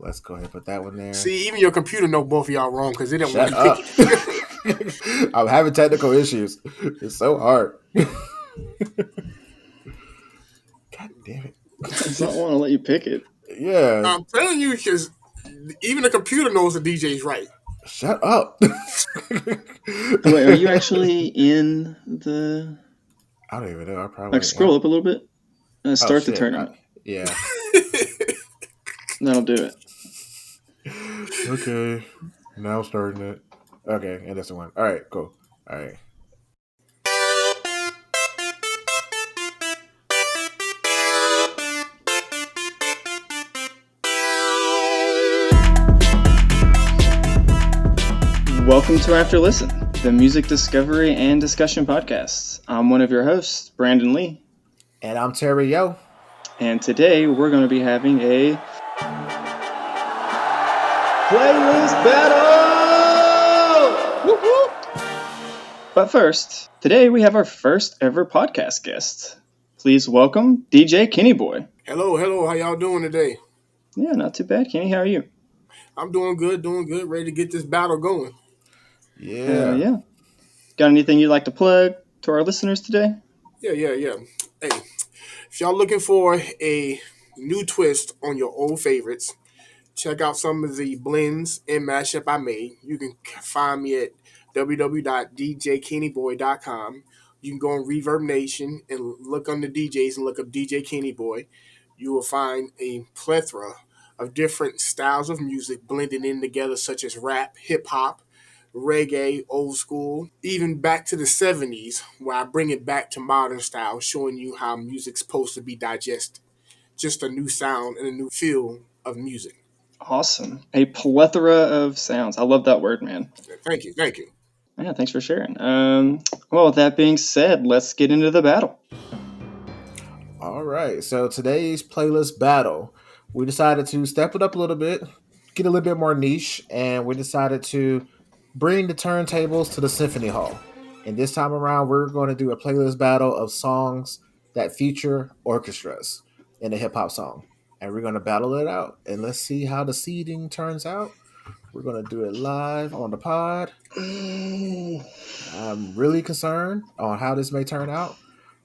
Let's go ahead and put that one there. See, even your computer know both of y'all wrong because they didn't want Shut to pick up. it. I'm having technical issues. It's so hard. God damn it. It's not want to let you pick it. Yeah. I'm telling you, because even the computer knows the DJ's right. Shut up. Wait, are you actually in the? I don't even know. I Like, probably scroll am. up a little bit. Oh Start the shit. tournament. Yeah. That'll do it. Okay. Now starting it. Okay, and that's the one. All right, cool. All right. Welcome to After Listen, the music discovery and discussion podcast. I'm one of your hosts, Brandon Lee. And I'm Terry Yo. And today we're going to be having a playlist battle! Woo-hoo! But first, today we have our first ever podcast guest. Please welcome DJ Kenny Boy. Hello. How y'all doing today? Yeah, not too bad, Kenny. How are you? I'm doing good. Ready to get this battle going. Yeah. Yeah. Got anything you'd like to plug to our listeners today? Yeah. Hey, if y'all looking for a new twist on your old favorites, check out some of the blends and mashup I made. You can find me at www.djkennyboy.com. You can go on Reverb Nation and look on the DJs and look up DJ Kenny Boy. You will find a plethora of different styles of music blended in together, such as rap, hip hop, reggae, old school, even back to the 70s, where I bring it back to modern style, showing you how music's supposed to be digested. Just a new sound and a new feel of music. Awesome. A plethora of sounds. I love that word, man. Thank you. Yeah, thanks for sharing. Well, with that being said, let's get into the battle. All right. So today's playlist battle, we decided to step it up a little bit, get a little bit more niche, and we decided to bring the turntables to the symphony hall. And this time around, we're going to do a playlist battle of songs that feature orchestras in a hip hop song. And we're going to battle it out. And let's see how the seeding turns out. We're going to do it live on the pod. I'm really concerned on how this may turn out.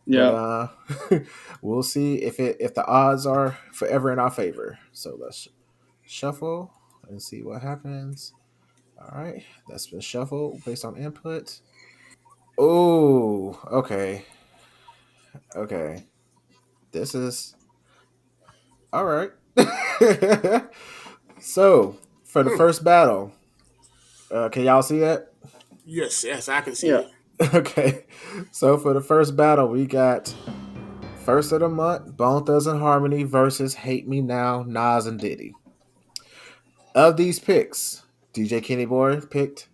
Yeah. But we'll see if the odds are forever in our favor. So let's shuffle and see what happens. All right, that's been shuffled based on input. Oh, okay. This is all right. So for the first battle, can y'all see that? Yes, I can see Yeah. it. Okay, so for the first battle, we got first of the month, Bone Thugs and Harmony versus Hate Me Now, Nas and Diddy. Of these picks, DJ Kenny Boy picked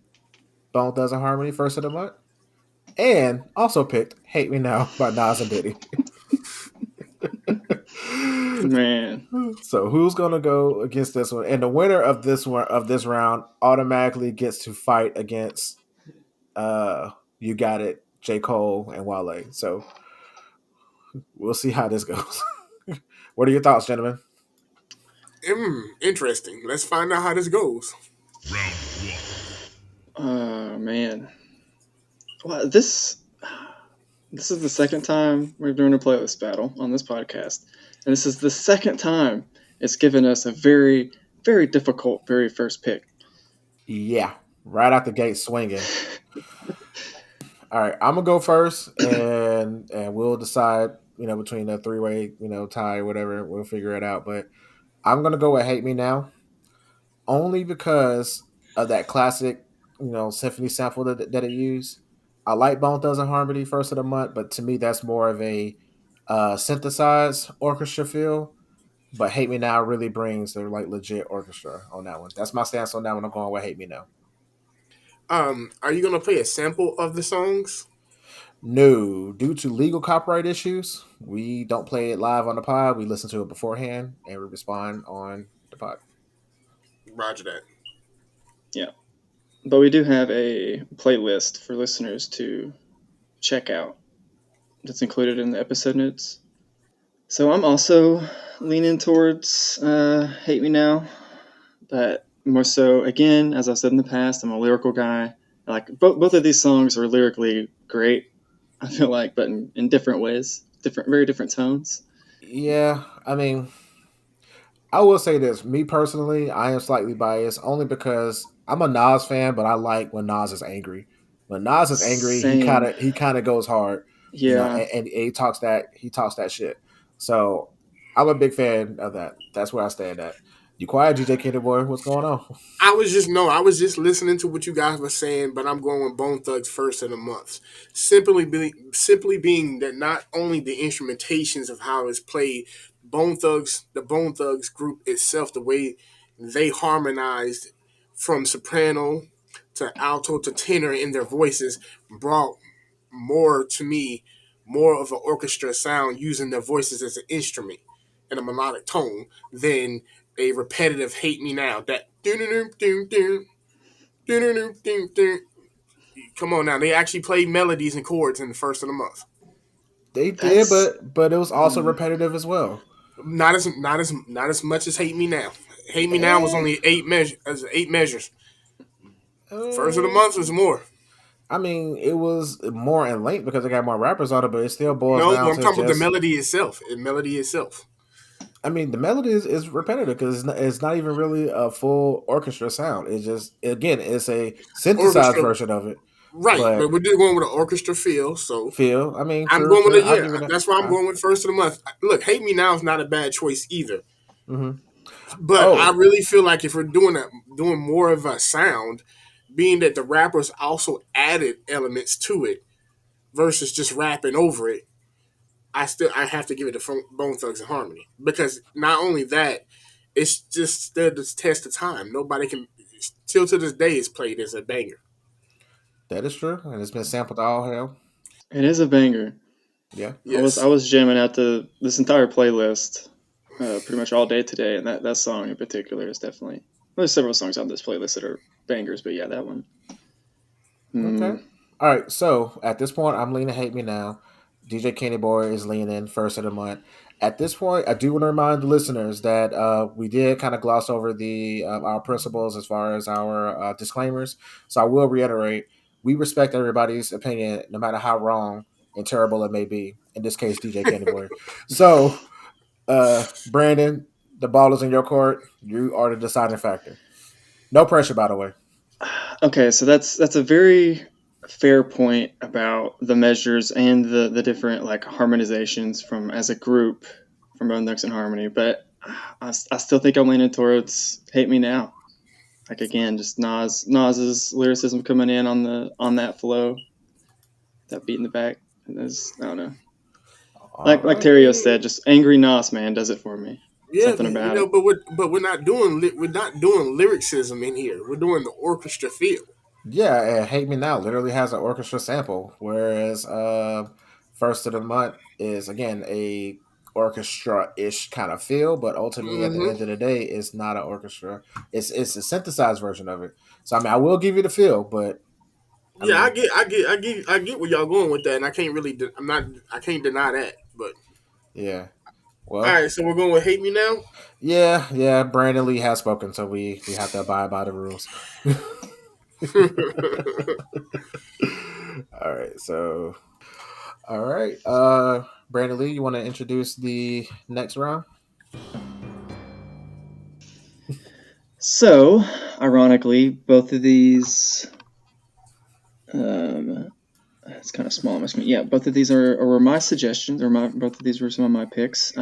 Bone Thugs and Harmony first of the month, and also picked Hate Me Now by Nas and Diddy. Man. So who's gonna go against this one? And the winner of this round automatically gets to fight against You Got It, J. Cole and Wale. So we'll see how this goes. What are your thoughts, gentlemen? Interesting. Let's find out how this goes. Oh, man. Well, this is the second time we're doing a playlist battle on this podcast. And this is the second time it's given us a very, very difficult very first pick. Yeah, right out the gate swinging. All right, I'm gonna go first, and we'll decide, between the three-way, tie or whatever. We'll figure it out. But I'm gonna go with "Hate Me Now," only because of that classic, symphony sample that it used. I like Bone Thugs and Harmony first of the month, but to me that's more of a synthesized orchestra feel. But "Hate Me Now" really brings the like legit orchestra on that one. That's my stance on that one. I'm going with "Hate Me Now." Are you gonna play a sample of the songs? No, due to legal copyright issues, we don't play it live on the pod. We listen to it beforehand and we respond on the pod. Roger that. Yeah. But we do have a playlist for listeners to check out that's included in the episode notes. So I'm also leaning towards Hate Me Now. but more so, again, as I've said in the past, I'm a lyrical guy. Like both of these songs are lyrically great. I feel like, but in different ways, very different tones. Yeah, I mean, I will say this. Me personally, I am slightly biased only because I'm a Nas fan, but I like when Nas is angry. When Nas is angry, Same, he kind of goes hard, yeah. and he talks that shit. So I'm a big fan of that. That's where I stand at. You quiet, DJ Kid Boy? What's going on? I was just listening to what you guys were saying, but I'm going with Bone Thugs first of the month. Simply being that not only the instrumentations of how it's played, the Bone Thugs group itself, the way they harmonized from soprano to alto to tenor in their voices brought more to me, more of an orchestra sound using their voices as an instrument and a melodic tone than a repetitive "Hate Me Now." That come on now, they actually played melodies and chords in the first of the month. They did, That's but it was also mm, repetitive as well. Not as much as "Hate Me Now." "Hate Me Now" was Eh, only eight measures. First of the uh, month was more. I mean, it was more in length because they got more rappers on it, but it still boils No, down I'm to talking about the just. melody itself. The melody itself. I mean, the melody is repetitive because it's not even really a full orchestra sound. It's just again, it's a synthesized Orchestra, version of it. right? But But we're just going with an orchestra feel, so Phil, I mean, I'm true, going with true. a I'll yeah. give it that. That's why I'm going with first of the month. Look, "Hate Me Now" is not a bad choice either. Mm-hmm. But I Oh, really feel like if we're doing more of a sound, being that the rappers also added elements to it versus just rapping over it, I have to give it to Bone Thugs and Harmony because not only that, it's just stood the test of time. Nobody can still to this day is played as a banger. that is true, and it's been sampled all hell. it is a banger. Yeah. I Yes. was jamming out to this entire playlist pretty much all day today, and that song in particular is definitely. There's several songs on this playlist that are bangers, but yeah, that one. Okay. Mm, All right. So at this point, I'm leaning Hate Me Now. DJ Kenny Boy is leaning first of the month. At this point, I do want to remind the listeners that we did kind of gloss over the our principles as far as our disclaimers. So I will reiterate: we respect everybody's opinion, no matter how wrong and terrible it may be. In this case, DJ Kenny Boy. So, Brandon, the ball is in your court. You are the deciding factor. No pressure, by the way. okay, so that's a very fair point about the measures and the different like harmonizations from as a group from Bone Thugs and Harmony, but I still think I'm leaning towards "Hate Me Now." Like again, just Nas's lyricism coming in on that flow, that beat in the back. I don't know. All Like right. Terrio said, just angry Nas man does it for me. Yeah, Something about it. but we're not doing lyricism in here. We're doing the orchestra feel. Yeah, and Hate Me Now literally has an orchestra sample, whereas First of the Month is again a orchestra-ish kind of feel, but ultimately at the Hmm. end of the day, it's not an orchestra. It's a synthesized version of it. So I mean, I will give you the feel, but I Yeah, mean, I get where y'all going with that, and I can't really, I can't deny that. But yeah. all Well, right, so we're going with "Hate Me Now." yeah. Brandon Lee has spoken, so we have to abide by the rules. All right, so all right, Brandon Lee, you want to introduce the next round? So, ironically, both of these, um, it's kind of small on my screen. Yeah, both of these were my suggestions, or both of these were some of my picks.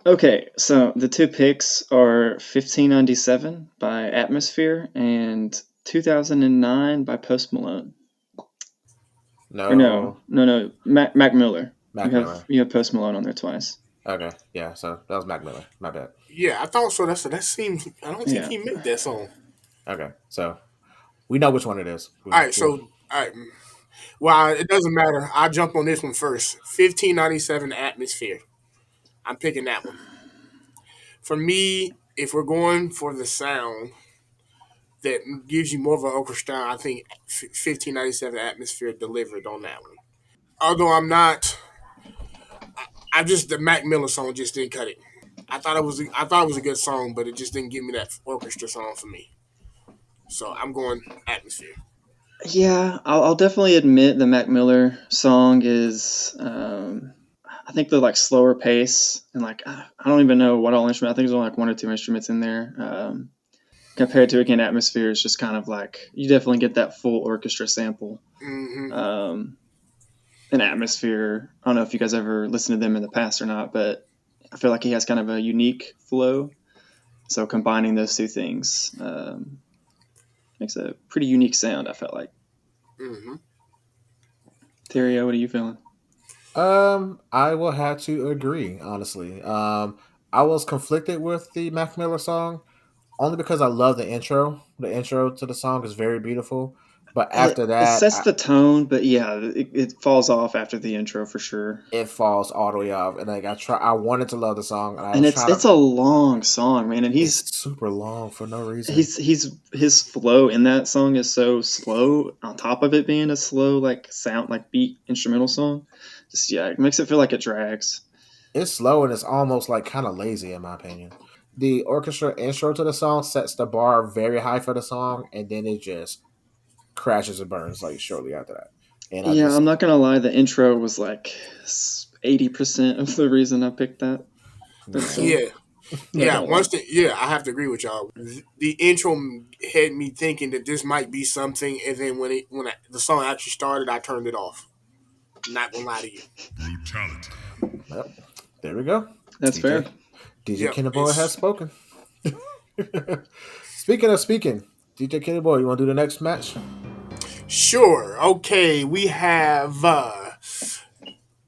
Okay, so the two picks are 1597 by Atmosphere and 2009 by Post Malone. Or No, no, Mac Miller. Mac Miller. You have Post Malone on there twice. Okay, yeah. So that was Mac Miller. My bad. Yeah, I thought so. That seems. I don't think Yeah. he made that song. Okay, so we know which one it is. All right, so all right. Well, it doesn't matter. I'll jump on this one first. 1597 Atmosphere. I'm picking that one. For me, if we're going for the sound that gives you more of an orchestra, I think 1597 Atmosphere delivered on that one. Although I'm not, I just the Mac Miller song just didn't cut it. I thought it was a good song, but it just didn't give me that orchestra song for me. So I'm going atmosphere. Yeah, I'll definitely admit the Mac Miller song is. I think the like slower pace and like I don't even know what all instrument. I think there's only like one or two instruments in there. Compared to again, Atmosphere is just kind of like you definitely get that full orchestra sample. Hmm. Um, an Atmosphere. I don't know if you guys ever listened to them in the past or not, but I feel like he has kind of a unique flow. So combining those two things makes a pretty unique sound. I felt like. Hmm. Terry, what are you feeling? I will have to agree, honestly. I was conflicted with the Mac Miller song only because I love the intro. The intro to the song is very beautiful, but after It that, sets the tone, but yeah, it falls off after the intro for sure. it falls all the way off. And like I wanted to love the song, and I And was it's trying to. it's a long song, man, and It's super long for no reason. he's his flow in that song is so slow. On top of it being a slow like sound like beat instrumental song, just yeah, it makes it feel like it drags. It's slow and it's almost like kind of lazy in my opinion. The orchestra intro to the song sets the bar very high for the song, and then it just crashes and burns like shortly after that. And I Yeah, I'm just not gonna lie, the intro was like 80% of the reason I picked that yeah. song. Yeah, Not yeah. gonna lie. I have to agree with y'all. The intro had me thinking that this might be something, and then the song actually started, I turned it off. Not gonna lie to you. Brutality. Well, there we go. That's fair. DJ Yep, Kenny Boy has it's spoken. Speaking of speaking, DJ Kenny Boy, you want to do the next match? sure. Okay, we have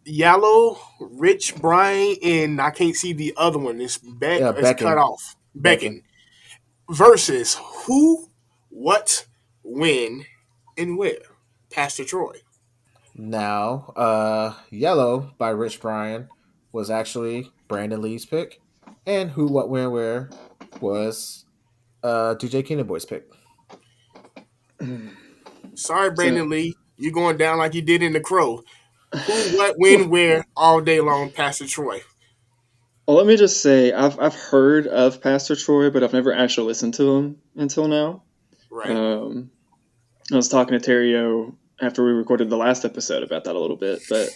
Yellow, Rich, Bryan, and I can't see the other one. Yeah, It's cut Bekon. off. Bekon. Bekon versus who, what, when, and where. Pastor Troy. Now, Yellow by Rich Bryan was actually Brandon Lee's pick, and Who, What, When, Where was DJ Kenny Boy's pick. Sorry, So, Brandon Lee. You're going down like you did in The Crow. Who, what, when, where, all day long, Pastor Troy. well, let me just say, I've heard of Pastor Troy, but I've never actually listened to him until now. Right. Um, I was talking to Terrio after we recorded the last episode about that a little bit, but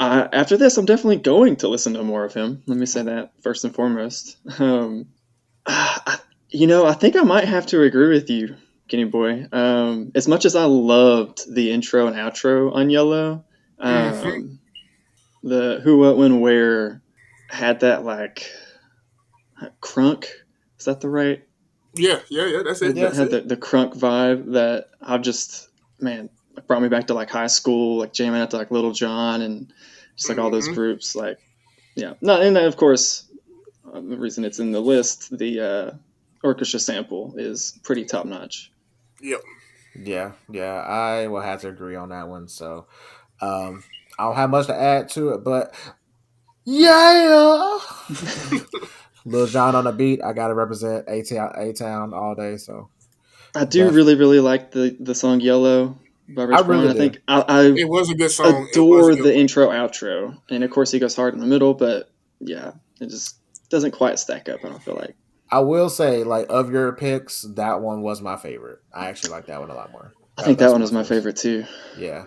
after this, I'm definitely going to listen to more of him. Let me say that first and foremost. I, I think I might have to agree with you, Kenny Boy. As much as I loved the intro and outro on Yellow, Mm-hmm. um, the Who, What, When, Where had that like crunk. Is that the right? Yeah, yeah, yeah. That's it. Yeah. That's Had it. the crunk vibe that I've just man brought me back to like high school, like jamming out to like Little John and just like all those Mm-hmm. groups. Like yeah, no, and of course the reason it's in the list, the orchestra sample is pretty top notch. Yep. Yeah, I will have to agree on that one. So, um, I don't have much to add to it, but yeah, Lil Jon on the beat. I gotta represent A Town all day. So, I do def, really like the song Yellow by I Rich Brian. really I do. think I It was a good song. It was a adore good the one. intro outro, and of course he goes hard in the middle, but yeah, it just doesn't quite stack up. I don't feel like. I will say, like of your picks, that one was my favorite. I actually like that one a lot more. I think that That's one my is my first. favorite too. Yeah,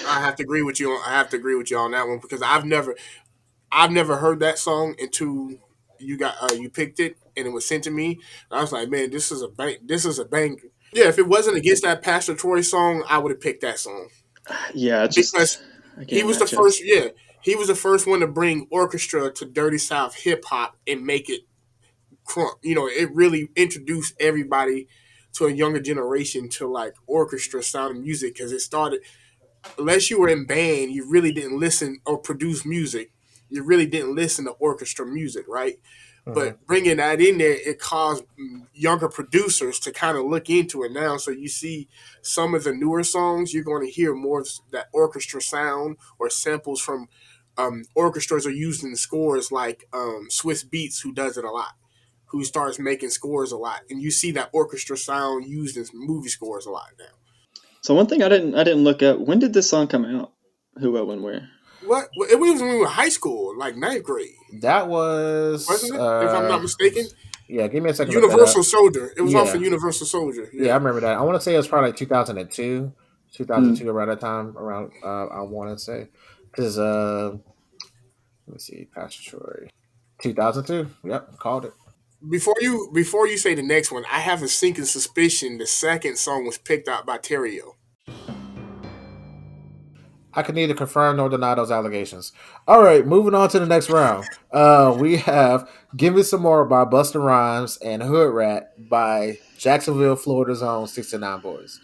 I have to agree with you. I have to agree with you on that one because I've never heard that song until you picked it and it was sent to me. And I was like, man, this is a bang. This is a banger. Yeah, if it wasn't against that Pastor Troy song, I would have picked that song Yeah, it just because he again was the that first. just Yeah, he was the first one to bring orchestra to Dirty South hip hop and make it crunk. It really introduced everybody to a younger generation to like orchestra sound music because it started. Unless you were in band, you really didn't listen or produce music. You really didn't listen to orchestra music, right? hmm But bringing that in there, it caused younger producers to kind of look into it now. So you see some of the newer songs, you're going to hear more of that orchestra sound or samples from orchestras are used in the scores, like Swiss Beats, who does it a lot, who starts making scores a lot, and you see that orchestra sound used in movie scores a lot now. so one thing I didn't look up when did this song come out? Who, what, when, where? What? It was when we were high school, like ninth grade, That was wasn't it? If I'm not mistaken, yeah. Give me a second to look that Universal up. Soldier. It was off of Yeah, Universal Soldier. yeah, I Yeah. remember that. I want to say it was probably like 2002, Hmm. 2002 around that time. Around I want to say because let me see, Pastor Troy, 2002. Yep, called it. Before you say the next one, I have a sinking suspicion the second song was picked out by Terrio. I can neither confirm nor deny those allegations. All right, moving on to the next round. We have "Give Me Some More" by Busta Rhymes and "Hood Rat" by Jacksonville, Florida's own 69 Boys.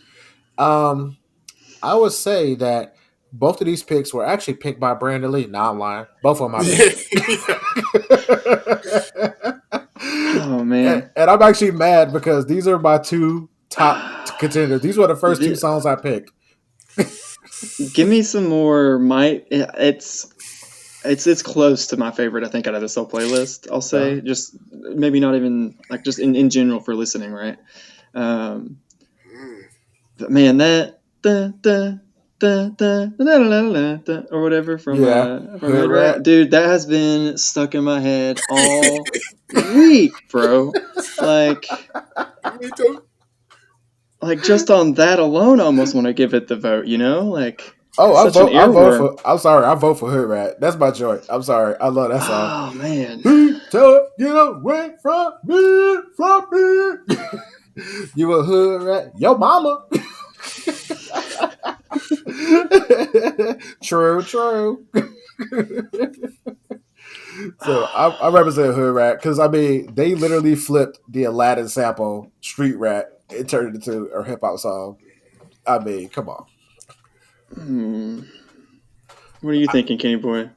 Um, I would say that both of these picks were actually picked by Brandon Lee. Nah, I'm lying. Both of them I picked. Yeah. Oh and, man. and I'm actually mad because these are my two top contenders. These were the first two The- songs I picked. Give me some more. It's close to my favorite. I think out of this whole playlist. I'll Uh, say just maybe not even like just in general for listening, right? Um, Mm. but man, that or whatever yeah, from Hood Hood Rat, Rat. dude, that has been stuck in my head all week, bro. Like Me too. like just on that alone, I almost want to give it the vote. You know, like Oh, such an I vote earworm. for. I'm sorry, I vote for Hood Rat. That's my joint. I'm sorry, I love that song. Oh man. He tell her, get away from me. You a hood rat, yo mama. True, true. So I represent hood rat because I mean they literally flipped the Aladdin sample street rat and turned it into a hip hop song. I mean, come on. Hmm. What are you thinking, Kenny boy?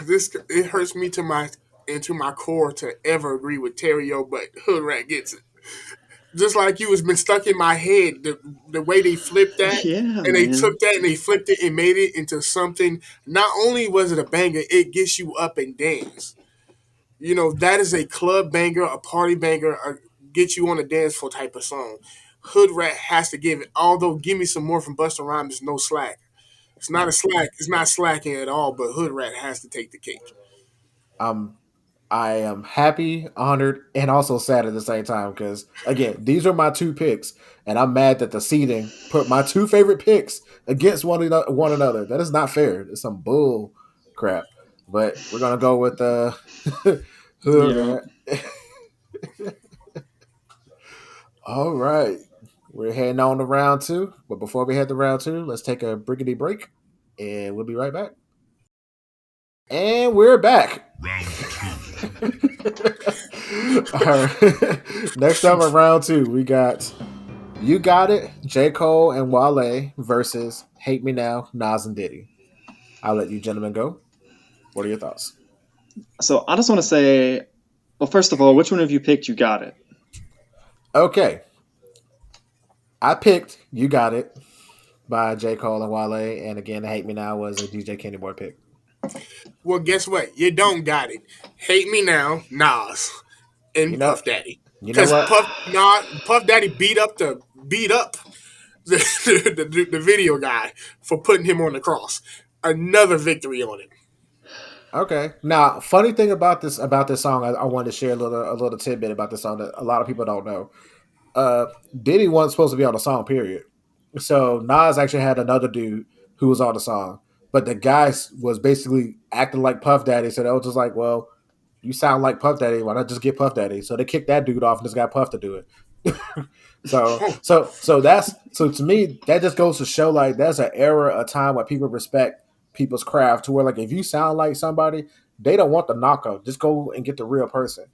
This it hurts me to my into my core to ever agree with Terrio, but Hood Rat gets it. Just like you, has been stuck in my head. The way they flipped that, Yeah, and they man. took that and they flipped it and made it into something. Not only was it a banger, it gets you up and dance. You know that is a club banger, a party banger, a get you on the dance floor type of song. Hood Rat has to give it. Although "Give Me Some More" from Busta Rhymes is no slack. It's not a slack. It's not slacking at all. But Hood Rat has to take the cake. I'm I am happy, honored, and also sad at the same time because again, these are my two picks, and I'm mad that the seating put my two favorite picks against one another. That is not fair. It's some bull crap. But we're gonna go with Hood Yeah. Rat. All right, we're heading on to round two. But before we head to round two, let's take a briggity break, and we'll be right back. And we're back. All right. Next up in round two, we got You Got It, J. Cole and Wale versus Hate Me Now, Nas and Diddy. I'll let you gentlemen go. What are your thoughts? So I just want to say, well, first of all, which one of you picked? You got it. Okay. I picked You Got It by J. Cole and Wale. And again, Hate Me Now was a DJ Kenny Boy pick. Well, guess what? You don't got it. Hate Me Now, Nas You and know, Puff Daddy, you know because what? Puff Daddy beat up the video guy for putting him on the cross. Another victory on him. Okay. Now, funny thing about this song, I wanted to share a little tidbit about this song that a lot of people don't know. uh Diddy wasn't supposed to be on the song, period. So Nas actually had another dude who was on the song. But the guy was basically acting like Puff Daddy. So they was just like, well, you sound like Puff Daddy. Why not just get Puff Daddy? So they kicked that dude off and just got Puff to do it. So to me, that just goes to show like there's an era, a time where people respect people's craft to where like if you sound like somebody, they don't want the knockoff. Just go and get the real person.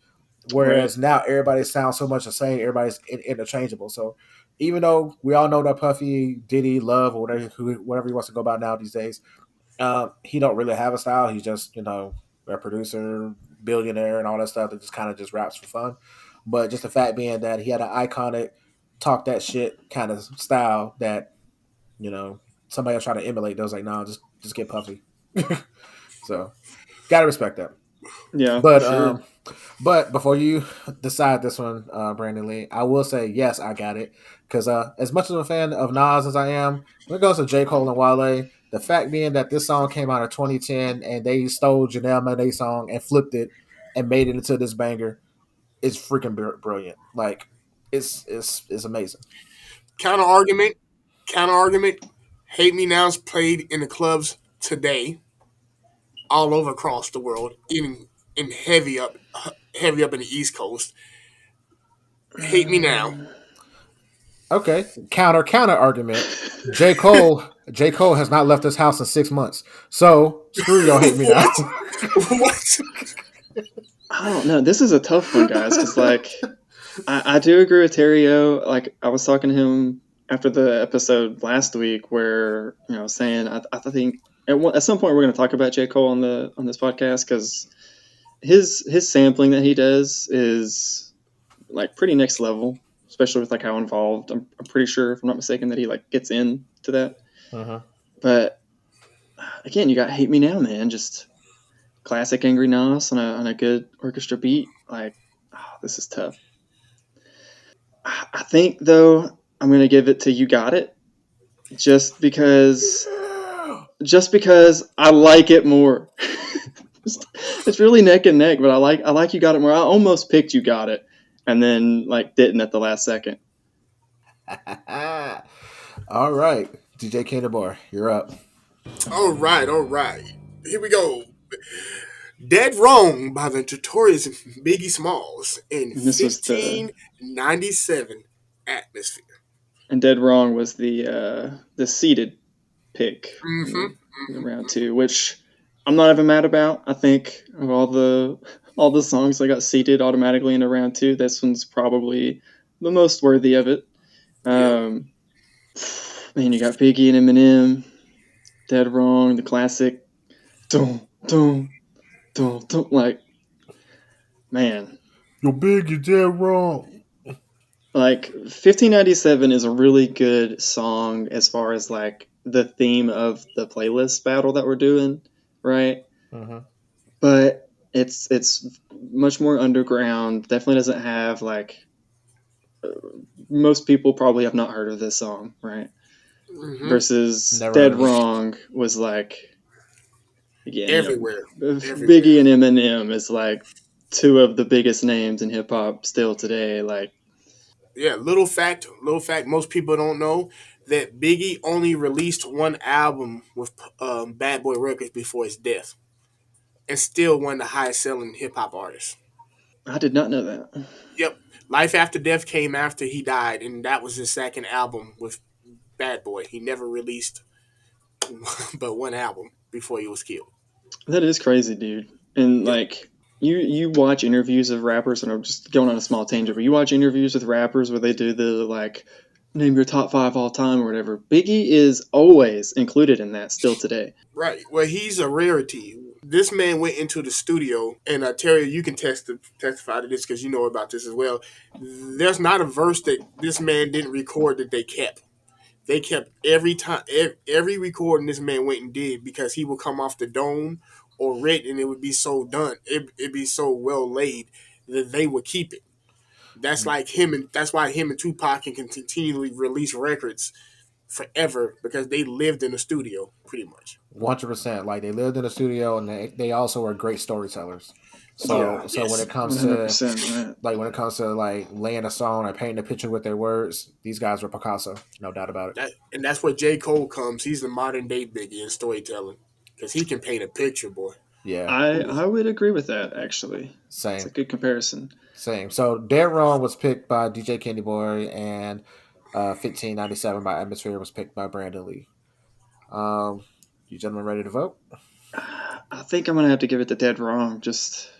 Right. Whereas now everybody sounds so much the same, everybody's interchangeable. So even though we all know that Puffy, Diddy, Love, or whatever he wants to go about now these days, he don't really have a style. He's just a producer, billionaire, and all that stuff that just kind of just raps for fun. But just the fact being that he had an iconic talk that shit kind of style that you know somebody else try to emulate. They was like, no, just get Puffy. So gotta respect that. Yeah, for But sure. but before you decide this one, Brandon Lee, I will say yes, I got it. Because as much of a fan of Nas as I am, when it goes to J. Cole and Wale, the fact being that this song came out in 2010 and they stole Janelle Monáe's song and flipped it and made it into this banger is freaking brilliant. Like it's amazing. Counter argument, counter argument. Hate Me Now is played in the clubs today, all over across the world, even in heavy up in the East Coast. Hate Me Now. Okay, counter argument. J Cole has not left his house in 6 months. So screw y'all. Hate me now. What? What? I don't know. This is a tough one, guys, because like I do agree with Terrio. Like I was talking to him after the episode last week, where saying I think at some point we're going to talk about J Cole on this podcast because his sampling that he does is like pretty next level, especially with like how involved. I'm pretty sure, if I'm not mistaken, that he like gets into that. Uh-huh. But again, you got Hate Me Now, man. Just classic Angry Nas on a good orchestra beat. Like, this is tough. I think though I'm gonna give it to You Got It, just because I like it more. It's really neck and neck, but I like You Got It more. I almost picked You Got It, and then like didn't at the last second. All right, DJ Kingdom, you're up. All right, all right. Here we go. Dead Wrong by the Notorious Biggie Smalls in And this was 1597 Atmosphere. and Dead Wrong was the seeded pick Mm-hmm. in the round two, which I'm not even mad about. I think of all the songs that got seeded automatically into round two, this one's probably the most worthy of it. Yeah. Man, you got Biggie and Eminem, Dead Wrong, the classic, don't, like, man, You're big, you're dead wrong. like 1597 is a really good song as far as like the theme of the playlist battle that we're doing, right? Uh-huh. But it's much more underground. Definitely doesn't have like most people probably have not heard of this song, right? Mm-hmm. Versus Never heard Dead of it. Wrong was like, again, Everywhere. Biggie and Eminem is like two of the biggest names in hip hop still today. Like, Yeah, little fact, most people don't know that Biggie only released one album with Bad Boy Records before his death, and still one of the highest selling hip hop artists. I did not know that. Yep, Life After Death came after he died, and that was his second album with Bad Boy. He never released but one album before he was killed. That is crazy, dude. And Yep. like you watch interviews of rappers, and I'm just going on a small tangent, but you watch interviews with rappers where they do the like name your top five all time or whatever. Biggie is always included in that still today. Right. Well, he's a rarity. This man went into the studio, and Terry, you can testify to this because you know about this as well. There's not a verse that this man didn't record that they kept. They kept every time, every recording this man went and did because he would come off the dome or written, and it would be so done. It'd be so well laid that they would keep it. That's like him, and that's why him and Tupac can continually release records forever because they lived in the studio pretty much. 100%. Like they lived in the studio and they also were great storytellers. Oh, So when it Yes. comes to 100%. Right. like laying a song or painting a picture with their words, these guys were Picasso, no doubt about it. And that's where J. Cole comes. He's the modern day Biggie in storytelling because he can paint a picture, boy. Yeah. Ooh, I would agree with that actually. It's a same. good comparison. Same. So Dead Wrong was picked by DJ Candy Boy and 1597 by Atmosphere was picked by Brandon Lee. You gentlemen ready to vote? I think I'm gonna have to give it to Dead Wrong. Just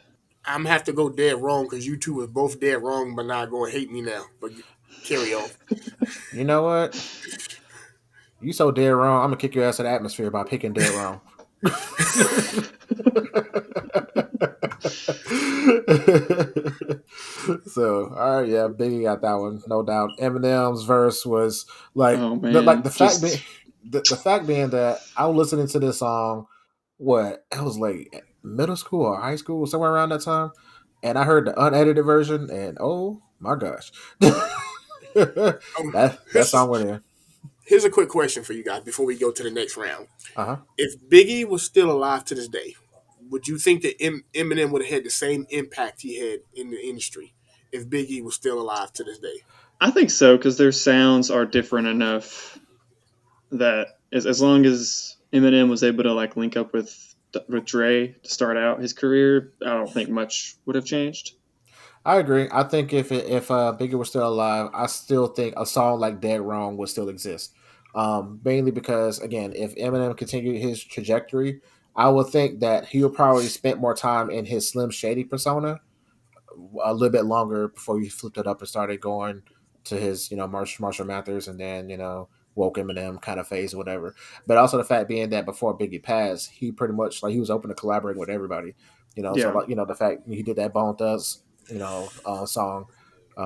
I'm gonna have to go dead wrong because you two are both dead wrong, but not going to hate me now. But carry on. You know what? You so dead wrong. I'm gonna kick your ass in the atmosphere by picking dead wrong. So, all right, yeah, Biggie got that one, no doubt. Eminem's verse was like oh like man, the fact being just the fact being that I was listening to this song, what I was like middle school or high school, somewhere around that time, and I heard the unedited version, and oh my gosh, Oh, that this song is went in. Here's a quick question for you guys before we go to the next round. Uh huh. If Biggie was still alive to this day, would you think that Eminem would have had the same impact he had in the industry if Biggie was still alive to this day? I think so because their sounds are different enough that as long as Eminem was able to like link up with Dre to start out his career, I don't think much would have changed. I agree. I think if Biggie was still alive, I still think a song like "Dead Wrong" would still exist. Mainly because again, if Eminem continued his trajectory, I would think that he would probably spent more time in his Slim Shady persona a little bit longer before he flipped it up and started going to his, Marshall Mathers and then, woke Eminem kind of phase or whatever. But also the fact being that before Biggie passed, he pretty much like he was open to collaborating with everybody. So Yeah, like, the fact he did that Bone Thugs, song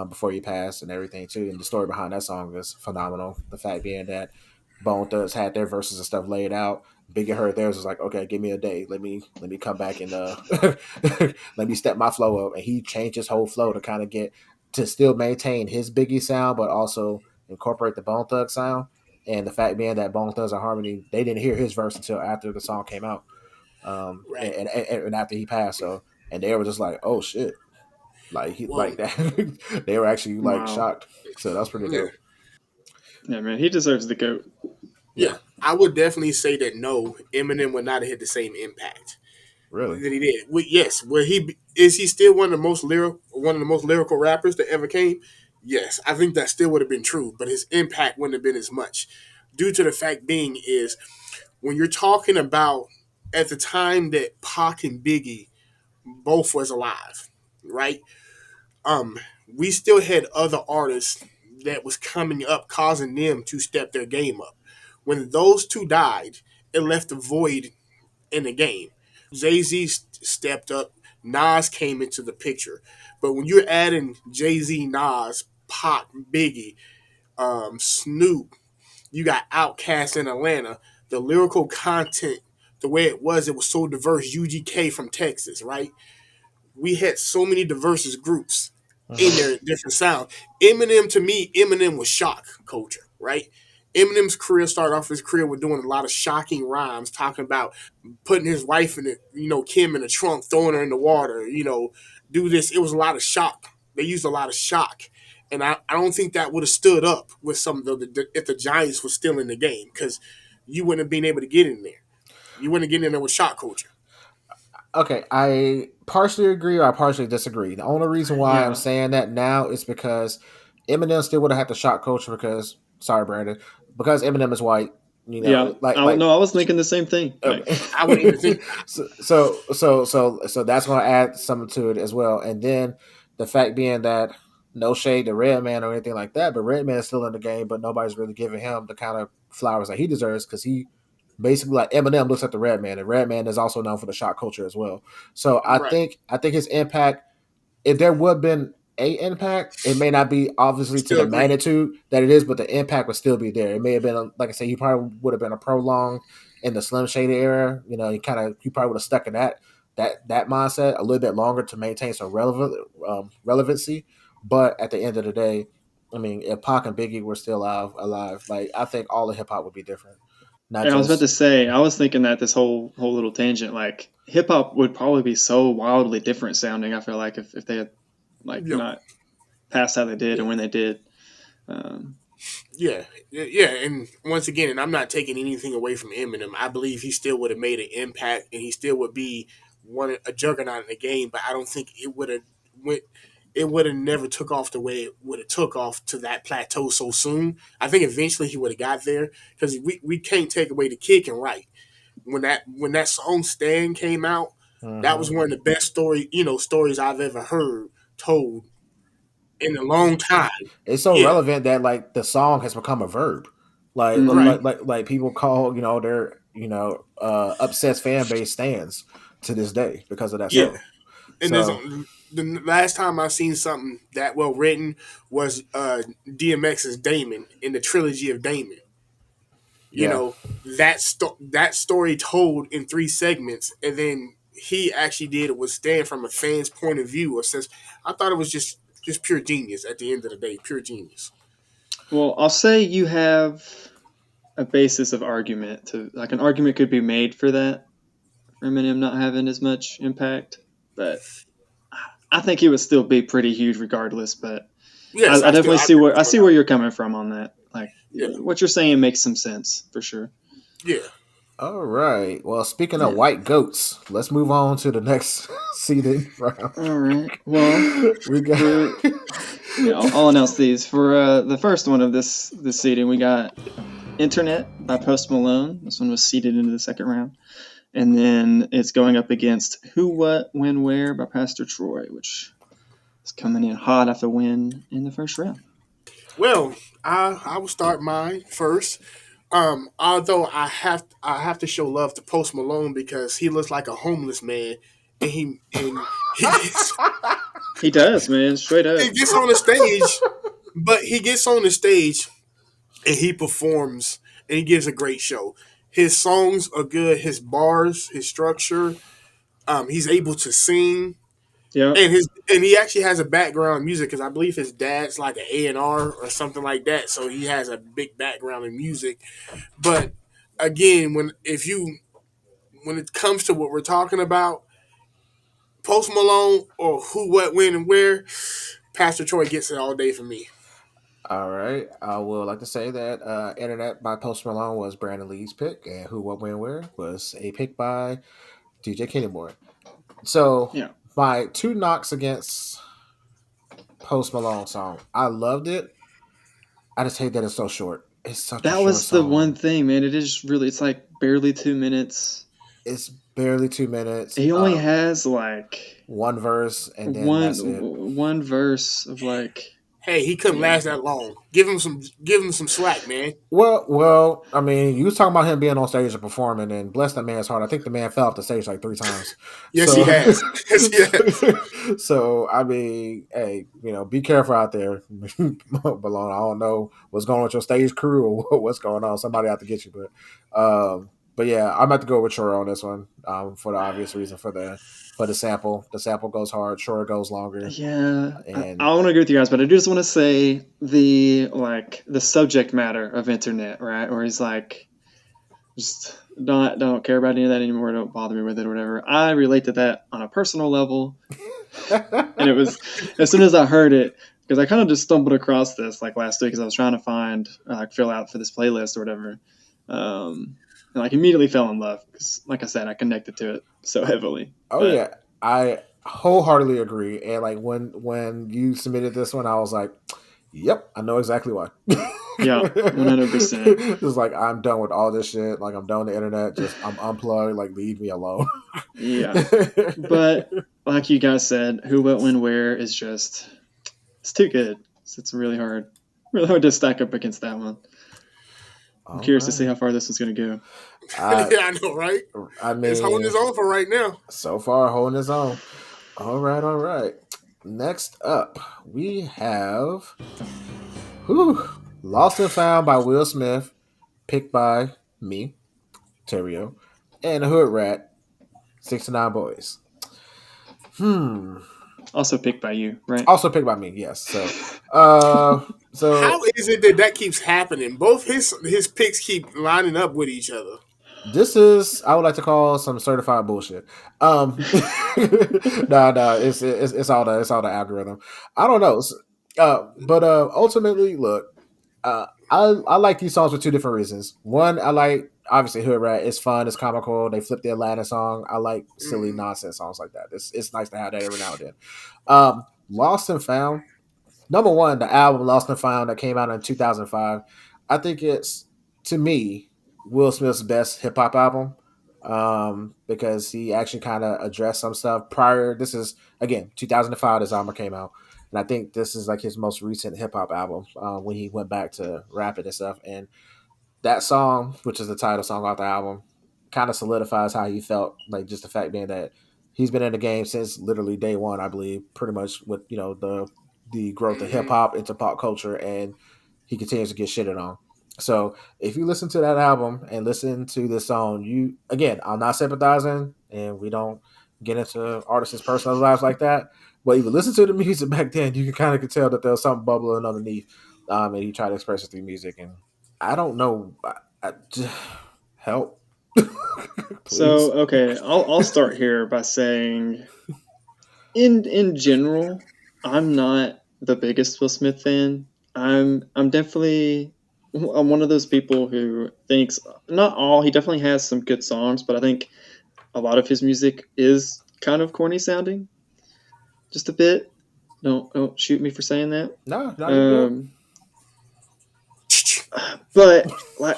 before he passed and everything too. And the story behind that song is phenomenal. The fact being that Bone Thugs had their verses and stuff laid out. Biggie heard theirs was like, okay, give me a day. Let me come back and let me step my flow up. And he changed his whole flow to kind of get to still maintain his Biggie sound, but also incorporate the Bone Thug sound. And the fact being that Bone Thugs and Harmony, they didn't hear his verse until after the song came out, Right. and after he passed. So and they were just like, oh shit, like he Well, like that. They were actually like wow. shocked. So that's pretty yeah, dope. Yeah, man, he deserves the goat. Yeah, yeah. I would definitely say that no, Eminem would not have had the same impact really. that he did. Yes, where he still one of the most lyrical rappers that ever came? Yes, I think that still would have been true, but his impact wouldn't have been as much. Due to the fact being is when you're talking about at the time that Pac and Biggie both was alive, right? Um, we still had other artists that was coming up, causing them to step their game up. When those two died, it left a void in the game. Jay Z stepped up, Nas came into the picture, but when you're adding Jay Z, Nas, Pac, Biggie, Snoop, you got Outkast in Atlanta. The lyrical content, the way it was so diverse. UGK from Texas, right? We had so many diverse groups in Mm-hmm. their different sound. Eminem, to me, Eminem was shock culture, right? Eminem's career started off his career with doing a lot of shocking rhymes, talking about putting his wife in it, Kim in the trunk, throwing her in the water, do this. It was a lot of shock. They used a lot of shock. And I don't think that would have stood up with some of if the Giants were still in the game because you wouldn't have been able to get in there. You wouldn't get in there with shock culture. Okay, I partially agree or I partially disagree. The only reason why I'm Yeah, saying that now is because Eminem still would have had to shock culture because sorry, Brandon, because Eminem is white. yeah. Like I like no, I was thinking the same thing. um, Like, I wouldn't even think so that's going to add something to it as well. And then the fact being that no shade to Redman or anything like that, but Redman is still in the game, but nobody's really giving him the kind of flowers that he deserves because he basically like Eminem looks at the Redman, and Redman is also known for the shot culture as well. So right. I think his impact if there would have been a impact, it may not be obviously to Still the agree. magnitude that it is, but the impact would still be there. It may have been, like I said, he probably would have been a prolonged in the Slim Shady era. He probably would have stuck in that mindset a little bit longer to maintain some relevancy. But at the end of the day, I mean, if Pac and Biggie were still alive, like I think all of hip hop would be different. Not and I was about just to say, I was thinking that this whole little tangent, like hip hop would probably be so wildly different sounding. I feel like if they had like Yeah, not passed how they did yeah, and when they did. Um, yeah. And once again, and I'm not taking anything away from Eminem. I believe he still would have made an impact, and he still would be a juggernaut in the game. But I don't think it would have went. It would have never took off the way it would have took off to that plateau so soon. I think eventually he would have got there because we can't take away the kick and right when that song "Stand" came out. That mhm. was one of the best stories I've ever heard told in a long time. It's so Yeah, relevant that like the song has become a verb. Like right. hmm like people call their obsessed fan base stands to this day because of that Yeah, song. and there's So the last time I seen something that well written was DMX's Damon in the trilogy of Damon. You yeah, know that story told in three segments, and then he actually did it was stand from a fan's point of view. Or since I thought it was just pure genius at the end of the day, pure genius. Well, I'll say you have. a basis of argument to like an argument could be made for that for Eminem not having as much impact, but I think he would still be pretty huge regardless. But Yes, I definitely I see agree where with you on that. you're coming from on that. Like Yeah, what you're saying makes some sense for sure. yeah. All right. Well, speaking of Yeah. white goats, let's move on to the next seeding round. All right. Well, We got. for yeah, I'll announce these for the first one of this seeding. We got Internet by Post Malone. This one was seeded into the second round. And then it's going up against Who, What, When, Where by Pastor Troy, which is coming in hot after win in the first round. Well, I will start mine first. Although I have to show love to Post Malone because he looks like a homeless man, and he gets He does, man, straight he up. gets on the stage, but he gets on the stage and he performs and he gives a great show. His songs are good. His bars, his structure. He's able to sing, Yep. and he actually has a background in music because I believe his dad's like an A&R or something like that. So he has a big background in music. But again, when it comes to what we're talking about, Post Malone or Who, What, When, and Where, Pastor Troy gets it all day for me. All right. I would like to say that Internet by Post Malone was Brandon Lee's pick, and Who, What, When, Where was a pick by DJ Kennyboy. So, Yeah. my two knocks against Post Malone song. I loved it. I just hate that it's so short. It's such a That short was the one song. thing, man. It is really, it's like barely 2 minutes. It's barely 2 minutes. He only has like One verse, and then that's it. one verse of like, Hey, he couldn't yeah. last that long. Give him some slack, man. Well. I mean, you was talking about him being on stage and performing, and bless that man's heart. I think the man fell off the stage like 3 times. Yes, he So, has. Yes, he has. so I mean, hey, be careful out there, Malone. I don't know what's going on with your stage crew or what's going on. Somebody out to get you, but yeah, I'm about to go with Shore on this one. For the obvious reason for the sample. The sample goes hard. Shore goes longer, Yeah, and I want to agree with you guys, but I do just want to say the subject matter of internet, right? Where he's like, just don't care about any of that anymore. Don't bother me with it or whatever. I relate to that on a personal level, and it was as soon as I heard it because I kind of just stumbled across this like last week because I was trying to find like fill out for this playlist or whatever, and like immediately fell in love because, like I said, I connected to it so heavily. oh But yeah, I wholeheartedly agree. And like when you submitted this one, I was like, "Yep, I know exactly why." yeah, 100%. It's like I'm done with all this shit. Like I'm done with the internet. Just I'm unplugged. Like leave me alone. Yeah, but like you guys said, who, what, when, where is just it's too good. It's really hard to stack up against that one. I'm All curious to see right. how far this one's going to go. I Yeah, I know, right? I It's holding mean, his own for right now. so far holding his own. All right, all right. Next up, we have whew, Lost and Found by Will Smith, picked by me, Terrio, and Hood Rat, 69 Boys. Hmm. Also picked by you, right? Also picked by me, yes. So How is it that that keeps happening? Both his picks keep lining up with each other. this is I would like to call some certified bullshit. No, it's all the algorithm. I don't know, but ultimately, look, I like these songs for two different reasons. One, I like obviously Hood Rat. It's fun, it's comical. They flipped the Atlanta song. I like silly Mm. nonsense songs like that. It's nice to have that every now and then. Lost and Found. Number one, the album Lost and Found that came out in 2005. I think it's to me Will Smith's best hip hop album because he actually kind of addressed some stuff prior. This is again 2005. This album came out, and I think this is like his most recent hip hop album when he went back to rapping and stuff. And that song, which is the title song off the album, kind of solidifies how he felt. Like just the fact being that he's been in the game since literally day one, I believe, pretty much with the growth of hip Hmm. hop into pop culture, and he continues to get shitted on. So if you listen to that album and listen to this song, you again, I'm not sympathizing, and we don't get into artists' personal lives like that. But if you listen to the music back then, you can kind of tell that there was something bubbling underneath, and he tried to express it through music. And I don't know. I, help, So please. okay, I'll start here by saying, in general, I'm not the biggest Will Smith fan. I'm definitely I'm one of those people who thinks not all. He definitely has some good songs, but I think a lot of his music is kind of corny sounding, just a bit. Don't shoot me for saying that. No, no, you're good. Um, but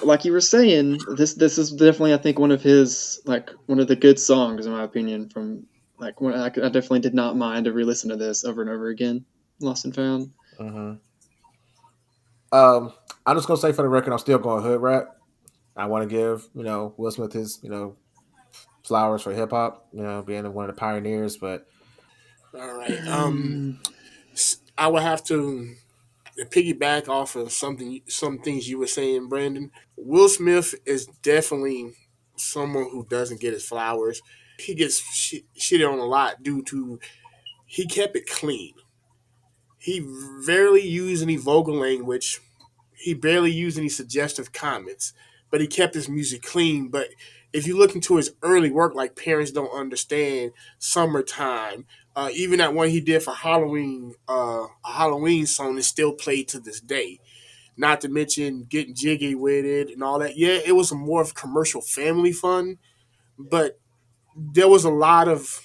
like you were saying, this is definitely, I think, one of his, like, one of the good songs in my opinion. From like when I definitely did not mind to re-listen to this over and over again. Lost and Found. Hmm. Um, I'm just gonna say for the record, I'm still going hood rap. I want to give Will Smith his flowers for hip hop. Being one of the pioneers. But All right. Mm, I would have to piggyback off of some things you were saying, Brandon. Will Smith is definitely someone who doesn't get his flowers. He gets shitted on a lot due to he kept it clean. He rarely used any vulgar language. He barely used any suggestive comments, but he kept his music clean. But if you look into his early work, like Parents Don't Understand, Summertime, even that one he did for Halloween, a Halloween song is still played to this day. Not to mention Getting Jiggy with It and all that. Yeah, it was a more of commercial family fun, but there was a lot of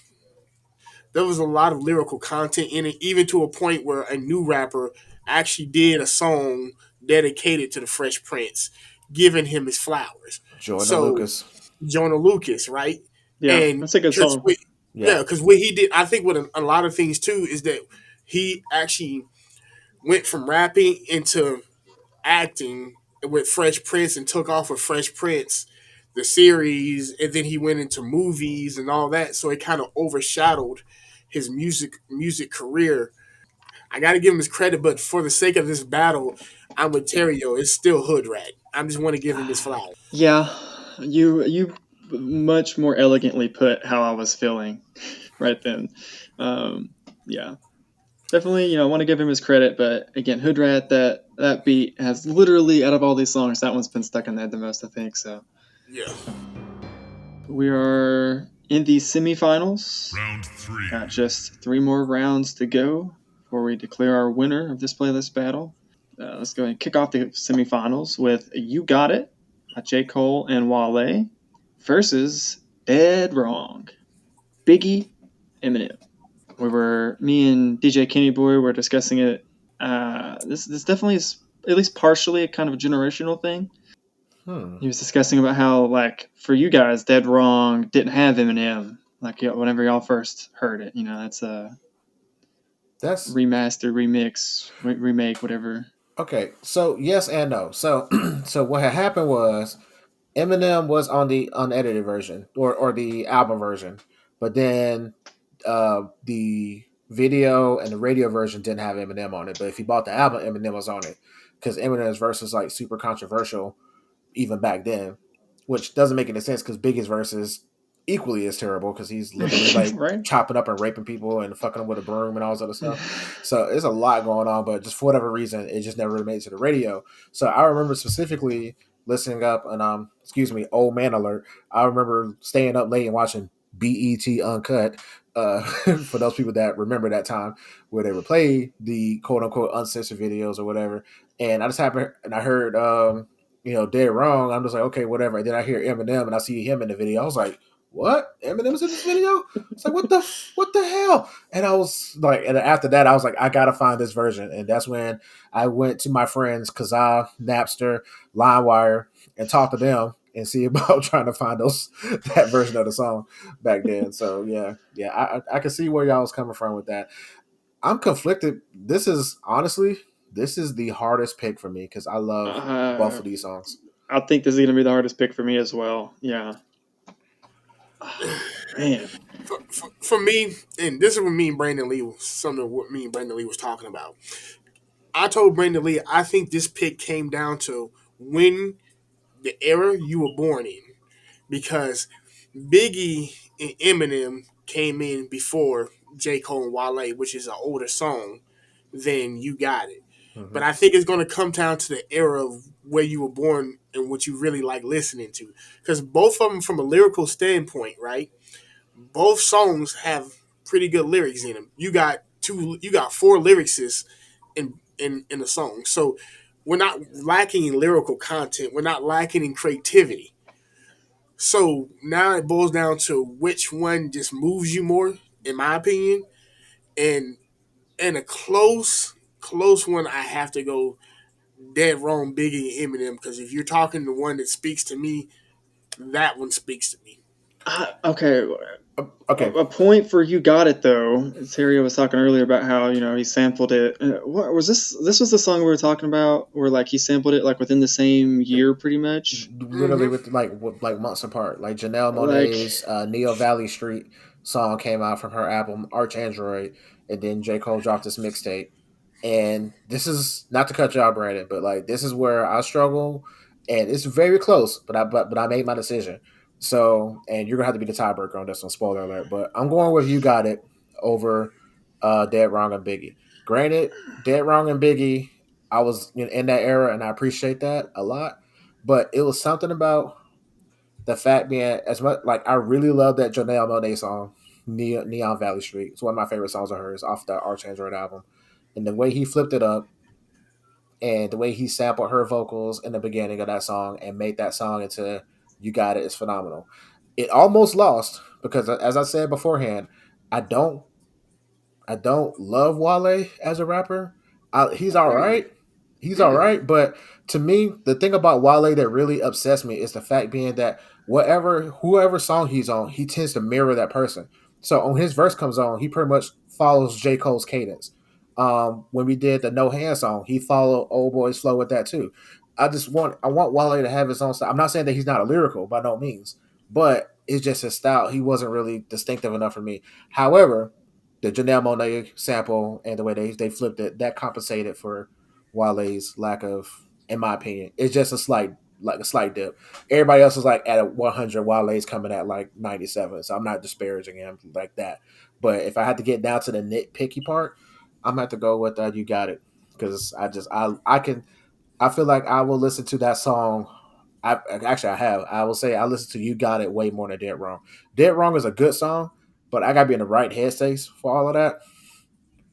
lyrical content in it, even to a point where a new rapper actually did a song dedicated to the Fresh Prince, giving him his flowers. Jordan So Lucas, Jonah Lucas, right? yeah, And that's a good because song. yeah, because what he did, I think, with a lot of things too, is that he actually went from rapping into acting with Fresh Prince and took off with Fresh Prince, the series, and then he went into movies and all that. So it kind of overshadowed his music career. I got to give him his credit, but for the sake of this battle, I'm with Terrio. It's still hood rat. I just want to give him his flowers. Yeah, you much more elegantly put how I was feeling right then. Um, yeah, definitely, I want to give him his credit, but again, Hood Rat, that beat has literally, out of all these songs, that one's been stuck in the head the most, I think. So Yeah. we are in the semifinals. Round three. Got just three more rounds to go before we declare our winner of this playlist battle. Let's go ahead and kick off the semifinals with "You Got It" by J. Cole and Wale versus "Dead Wrong" Biggie, Eminem. Me and DJ Kenny Boy were discussing it. This definitely is at least partially a kind of a generational thing. hmm. He was discussing about how, like, for you guys, Dead Wrong didn't have Eminem. Like, whenever y'all first heard it, that's a That's remaster, remix, remake, whatever. okay. So yes and no. So so what had happened was Eminem was on the unedited version or the album version, but then the video and the radio version didn't have Eminem on it. But if you bought the album, Eminem was on it because Eminem's verse was like super controversial even back then, which doesn't make any sense because Biggie's verse is equally as terrible because he's literally like Right? chopping up and raping people and fucking them with a broom and all this other stuff. So there's a lot going on, but just for whatever reason, it just never really made it to the radio. So I remember specifically listening up and excuse me, old man alert. I remember staying up late and watching BET Uncut. For those people that remember that time where they would play the quote unquote uncensored videos or whatever. And I just happened and I heard dead wrong. I'm just like, okay, whatever. And then I hear Eminem and I see him in the video. I was like, what? Eminem's in this video? It's like, what the hell? And I was like, and after that, I was like, I gotta find this version. And that's when I went to my friends Kazaa, Napster, LimeWire, and talked to them and see about trying to find that version of the song back then. So yeah, I can see where y'all was coming from with that. I'm conflicted. This is the hardest pick for me because I love both uh, of these songs. I think this is going to be the hardest pick for me as well. Yeah. Oh, man. For me, and this is what me and Brandon Lee, some of what me and Brandon Lee was talking about. I told Brandon Lee, I think this pick came down to when the era you were born in, because Biggie and Eminem came in before J. Cole and Wale, which is an older song than You Got It. But Hmm. I think it's going to come down to the era of where you were born and what you really like listening to. Because both of them, from a lyrical standpoint, right? Both songs have pretty good lyrics in them. You got four lyricists in a song. So we're not lacking in lyrical content. We're not lacking in creativity. So now it boils down to which one just moves you more, in my opinion. And and a close one, I have to go Dead Wrong Biggie and Eminem, because if you're talking the one that speaks to me, that one speaks to me. Okay, Okay. a point for you got it though. Terry was talking earlier about how he sampled it. What was this? This was the song we were talking about, where like he sampled it like within the same year, pretty much. Literally Mm-hmm. with months apart. Like Janelle Like, Monae's Neo Valley Street song came out from her album Arch Android, and then J Cole dropped this mixtape. And this is not to cut you out, Brandon, but like this is where I struggle, and it's very close. But I made my decision. So, and you're gonna have to be the tiebreaker on this one. Spoiler alert, but I'm going with You Got It over Dead Wrong and Biggie. Granted, Dead Wrong and Biggie, I was in that era, and I appreciate that a lot. But it was something about the fact being as much like I really love that Janelle Monae song, Neon Valley Street. It's one of my favorite songs of hers off the Arch Android album. And the way he flipped it up and the way he sampled her vocals in the beginning of that song and made that song into You Got It is phenomenal. It almost lost because as I said beforehand, I don't I don't love Wale as a rapper. He's all Mm-mm. right. He's all right. But to me, the thing about Wale that really upsets me is the fact being that whoever song he's on, he tends to mirror that person. So when his verse comes on, he pretty much follows J. Cole's cadence. When we did the No Hand song, he followed Old Boy's flow with that too. I want Wale to have his own style. I'm not saying that he's not a lyrical by no means, but it's just his style. He wasn't really distinctive enough for me. However, the Janelle Monae sample and the way they flipped it, that compensated for Wale's lack of, in my opinion, it's just a slight dip. Everybody else is like at a 100. Wale's coming at like 97. So I'm not disparaging him like that. But if I had to get down to the nitpicky part, I'm gonna have to go with You Got It because I feel like I will listen to that song. I have. I will say I listen to You Got It way more than Dead Wrong. Dead Wrong is a good song, but I gotta be in the right headspace for all of that.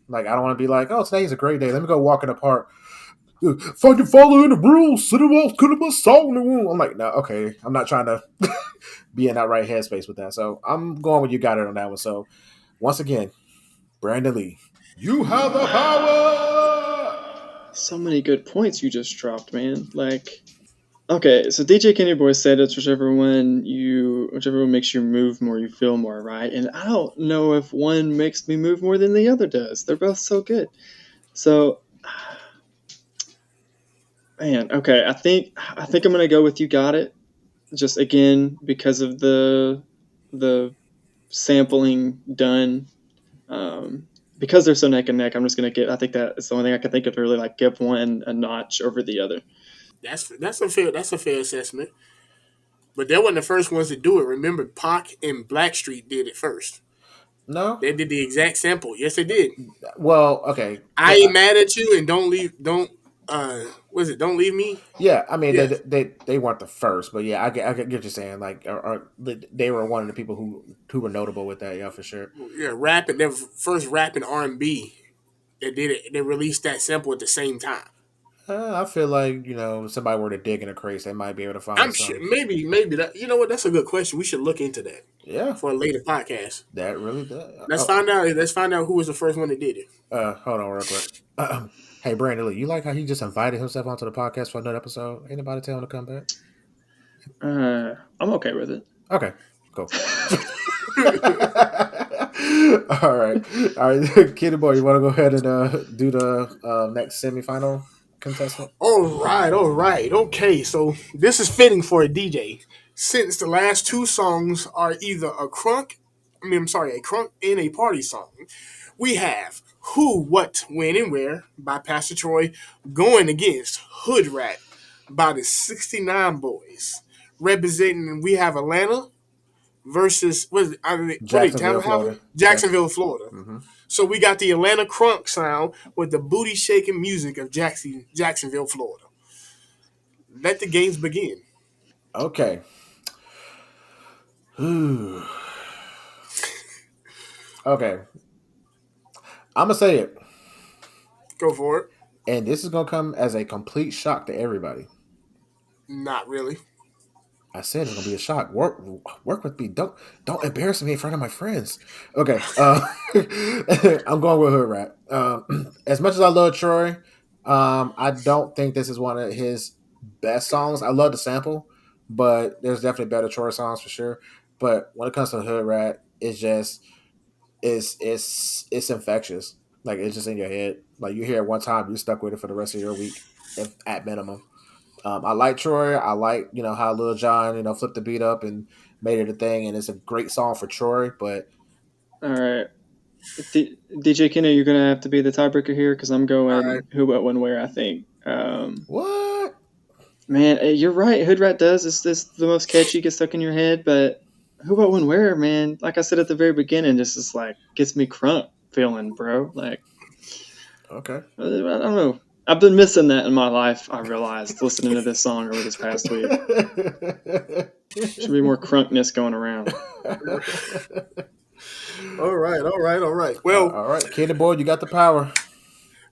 Like I don't want to be like, oh, today's a great day. Let me go walk in the park. Fucking following the rules. Cinema could have been song in the room. I'm like, no, okay. I'm not trying to be in that right headspace with that. So I'm going with You Got It on that one. So once again, Brandon Lee, you have the power. so many good points you just dropped, man. Like, okay, so DJ Kenny Boy said it's whichever one makes you move more, you feel more, right? And I don't know if one makes me move more than the other does. They're both so good. So, man, okay, I think I'm gonna go with You Got It. Just again because of the sampling done. Because they're so neck and neck, I'm just gonna get. I think that is the only thing I can think of to really like give one a notch over the other. That's a fair assessment. But they weren't the first ones to do it. Remember, Pac and Blackstreet did it first. No, They did the exact sample. Yes, they did. well, okay, I ain't mad at you, and don't leave. Don't was it? Don't leave me. yeah. I mean, Yes. they weren't the first, but yeah, I get what you're saying. Like, they were one of the people who were notable with that. Yeah, for sure. Yeah, rapping. Their first rapping R&B. They did it. They released that sample at the same time. I feel like if somebody were to dig in a craze, they might be able to find I'm sure. some. Maybe that. You know what? That's a good question. We should look into that Yeah, for a later podcast. that really does. Let's find out. Let's find out who was the first one that did it. Hold on, real quick. Hey, Brandon Lee, you like how he just invited himself onto the podcast for another episode? Ain't nobody tell him to come back? I'm okay with it. Okay, cool. All right, all right, Kitty boy, you want to go ahead and do the next semifinal contestant? All right. Okay, so this is fitting for a DJ since the last two songs are either a crunk and a party song. We have Who, What, When, and Where by Pastor Troy going against Hood Rat by the 69 Boys. Representing, we have Atlanta, versus what is it, Jacksonville, Florida. Jacksonville, Florida. Mm-hmm. So we got the Atlanta crunk sound with the booty shaking music of Jacksonville, Florida. Let the games begin. Okay. Okay. I'm gonna say it, Go for it. and this is gonna come as a complete shock to everybody. Not really. I said it's gonna be a shock. Work with me. Don't embarrass me in front of my friends. Okay. I'm going with Hood Rat. As much as I love Troy, I don't think this is one of his best songs. I love the sample, but there's definitely better Troy songs for sure. But when it comes to Hood Rat, it's just it's infectious. Like it's just in your head. Like you hear it one time, you're stuck with it for the rest of your week, if at minimum. I like Troy. I like how Lil Jon flipped the beat up and made it a thing, and it's a great song for Troy. But All right. DJ Kenny, you're gonna have to be the tiebreaker here because I'm All right. going who, what, when, where. I think. what? Man, you're right. Hood Rat does. It's the most catchy, gets stuck in your head. But who, what, when, where, man? Like I said at the very beginning, just is like gets me crunk feeling, bro. Like Okay. I don't know. I've been missing that in my life. I realized listening to this song over this past week. Should be more crunkness going around. All right. All right. All right. Well, All right, Kenny boy, you got the power.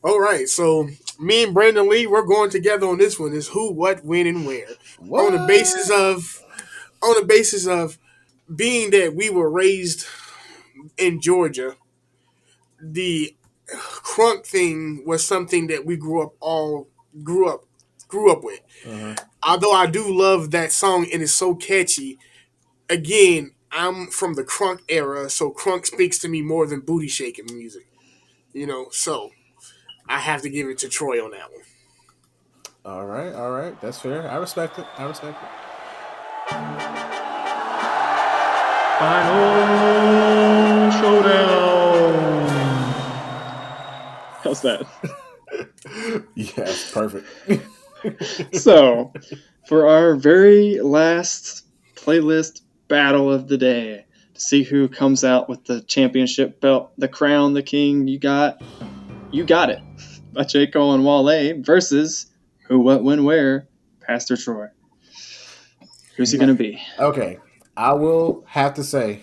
all right. So me and Brandon Lee, we're going together on this one. Is who, what, when, and where. On the basis What? of on the basis of being that we were raised in Georgia, the crunk thing was something that we grew up grew up with. Uh-huh. Although I do love that song and it's so catchy. Again, I'm from the crunk era, so crunk speaks to me more than booty shaking music. So I have to give it to Troy on that one. All right, all right, that's fair. I respect it. I respect Final showdown. How's that? it. Yes, perfect. So, for our very last playlist battle of the day, to see who comes out with the championship belt, the crown, the king, you got it. By J. Cole and Wale versus who, what, when, where, Pastor Troy. Who's he gonna be? Okay, I will have to say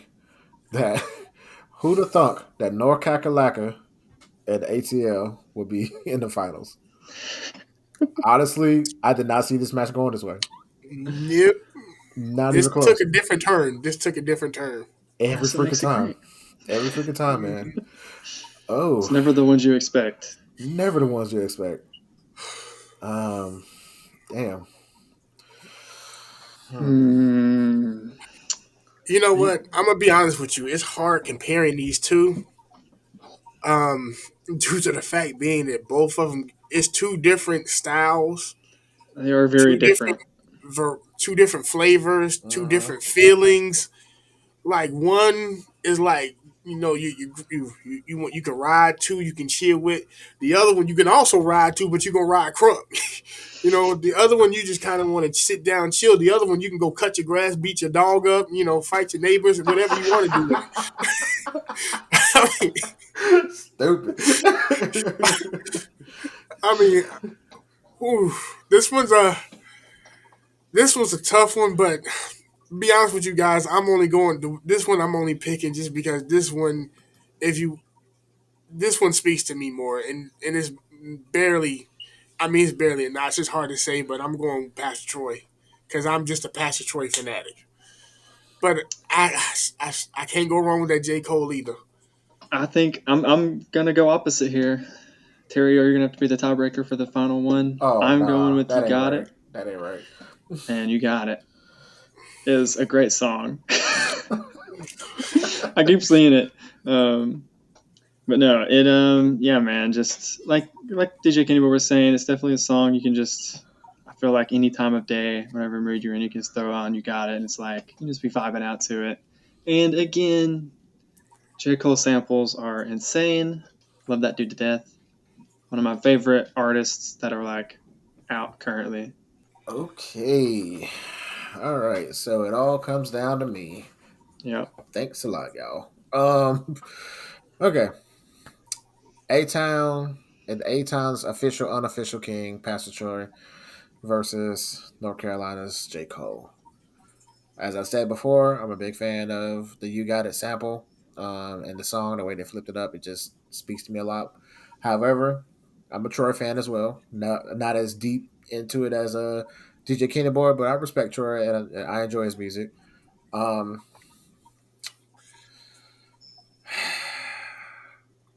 that who'd have thunk that North Kakalaka and ATL would be in the finals? Honestly, I did not see this match going this way. Yep. Not This even took close. a different turn. This took a different turn. Every That's what freaking makes it time. great. Every freaking time, man. Mhm. It's Oh, never the ones you expect. never the ones you expect. Um, damn. Hmm. Hmm. You know I, what? I'm gonna be honest with you. It's hard comparing these two, due to the fact being that both of them it's two different styles, they are very two different different. two different flavors, two Uh-huh. different feelings. Like one is like you can ride to, you can chill with. The other one you can also ride to, but you gonna ride crunk. The other one you just kind of want to sit down, chill. The other one you can go cut your grass, beat your dog up, fight your neighbors, whatever you want to do with it. I mean, Stupid. I mean, ooh, this one's a this was a tough one, but be honest with you guys, I'm only going to this one. I'm only picking just because if you this one speaks to me more, and it's barely. I mean, it's barely a notch. It's hard to say, but I'm going Pastor Troy because I'm just a Pastor Troy fanatic. But I can't go wrong with that J Cole either. I think I'm gonna go opposite here. Terry, are you gonna have to be the tiebreaker for the final one? Oh I'm going nah, with "You that ain't Got right. It," That ain't right. and "You Got It" is a great song. I keep seeing it, but no, yeah, man, just like DJ Kenny was saying, it's definitely a song you can just. I feel like any time of day, whatever mood you're in, you can just throw on "You Got It," and it's like you can just be vibing out to it. And again, J. Cole samples are insane. Love that dude to death. One of my favorite artists that are like out currently. Okay. All right. So it all comes down to me. Yeah. Thanks a lot, y'all. Okay. A Town and A Town's official, unofficial king, Pastor Troy, versus North Carolina's J. Cole. As I said before, I'm a big fan of the "You Got It" sample, and the song. The way they flipped it up, it just speaks to me a lot. However, I'm a Troy fan as well. Not as deep into it as a DJ Kenny Boy, but I respect Troy and I enjoy his music. Um,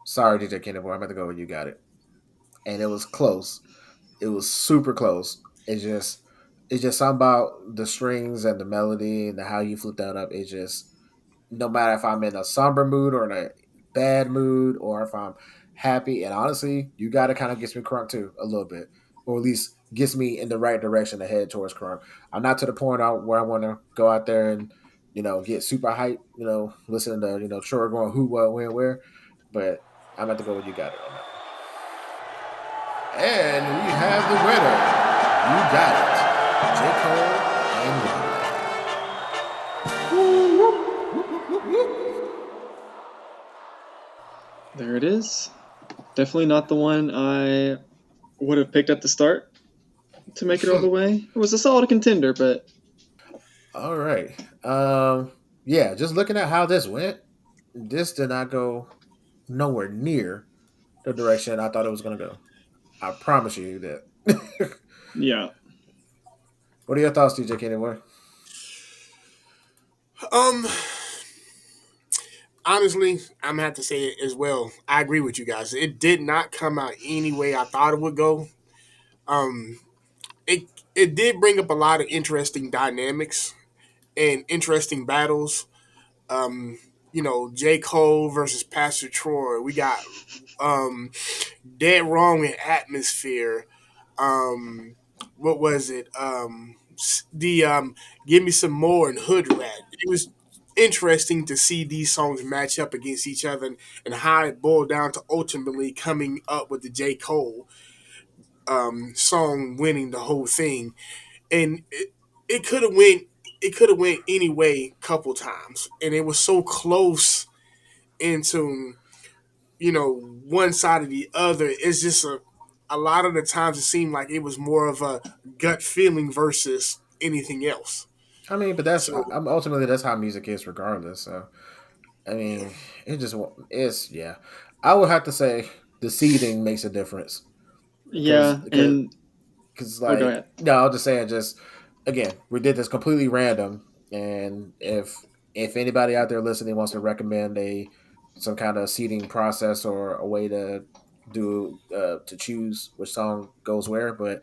sorry, DJ Kenny Boy, I'm about to go with "You Got It," and it was close. It was super close. It's just something about the strings and the melody and how you flip that up. It just no matter if I'm in a somber mood or in a bad mood or if I'm happy. And honestly, you got to kind of gets me crunk too a little bit, or at least gets me in the right direction to head towards crunk. I'm not to the point out where I want to go out there and get super hype. Listening to Troy going who, what, when, where. But I'm about to go with you got it on that one. And we have the winner. You got it, J Cole and There it is. Definitely not the one I would have picked at the start to make it all the way. It was a solid contender, but All right. Yeah, just looking at how this went, this did not go nowhere near the direction I thought it was going to go. I promise you that. yeah. What are your thoughts, TJ Anyway? Um, honestly, I'm gonna have to say it as well. I agree with you guys. It did not come out any way I thought it would go. Um, it it did bring up a lot of interesting dynamics and interesting battles. Um, J. Cole versus Pastor Troy. We got um Dead Wrong in Atmosphere. Um, what was it? The Give Me Some More and Hood Rat. It was interesting to see these songs match up against each other and how it boiled down to ultimately coming up with the J. Cole song winning the whole thing. And it could have went any way couple times. And it was so close into one side or the other. It's just a lot of the times it seemed like it was more of a gut feeling versus anything else. I mean, but that's So I'm ultimately that's how music is, regardless. So I yeah, mean, it just it's yeah. I would have to say the seeding makes a difference because Yeah, and oh, go like ahead. no, I'll just say it just again we did this completely random, and if anybody out there listening wants to recommend a some kind of seating process or a way to do to choose which song goes where, but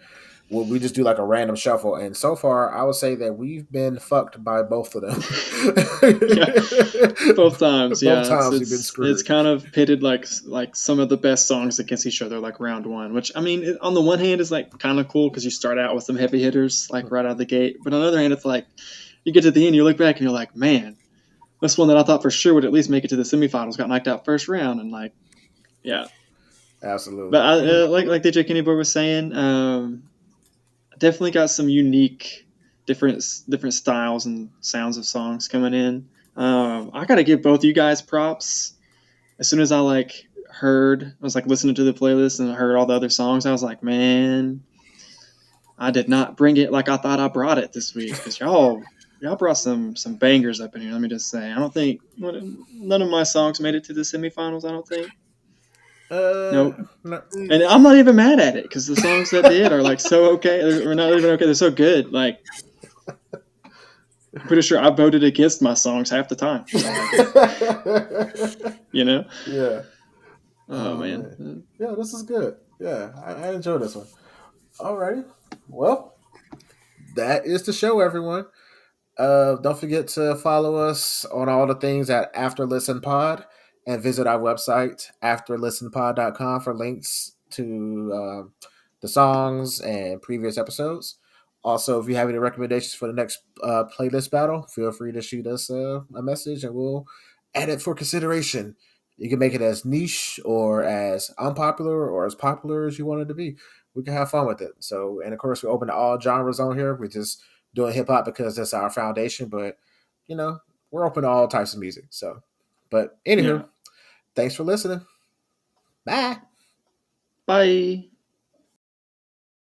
we just do like a random shuffle, and so far I would say that we've been fucked by both of them. Yeah, both times. Both Yeah, times we've been it's screwed. kind of pitted like some of the best songs against each other, like round one. Which I mean, on the one hand, is like kind of cool because you start out with some heavy hitters like right out of the gate. But on the other hand, it's like you get to the end, you look back and you're like, man, this one that I thought for sure would at least make it to the semifinals got knocked out first round, and like, yeah. But Absolutely. like DJ Kenny Boy was saying, definitely got some unique, different styles and sounds of songs coming in. I gotta give both you guys props. As soon as I I was like listening to the playlist and I heard all the other songs, I was like, man, I did not bring it like I thought I brought it this week because y'all brought some bangers up in here. Let me just say, I don't think none of my songs made it to the semifinals. I don't think. Nope. No. And I'm not even mad at it because the songs that did are like so okay. They're not even okay. They're so good. Like I'm pretty sure I voted against my songs half the time. So you know. Yeah. Oh Oh man. man. Yeah, this is good. Yeah, I enjoy this one. Alrighty. Well, that is the show, everyone. Don't forget to follow us on all the things at After Listen Pod and visit our website, afterlistenpod.com, for links to the songs and previous episodes. Also, if you have any recommendations for the next playlist battle, feel free to shoot us a message and we'll add it for consideration. You can make it as niche or as unpopular or as popular as you want it to be. We can have fun with it. So, and of course, we're open to all genres on here. We just doing hip hop because that's our foundation. But you know, we're open to all types of music. So, but anywho, Yeah. thanks for listening. Bye. Bye.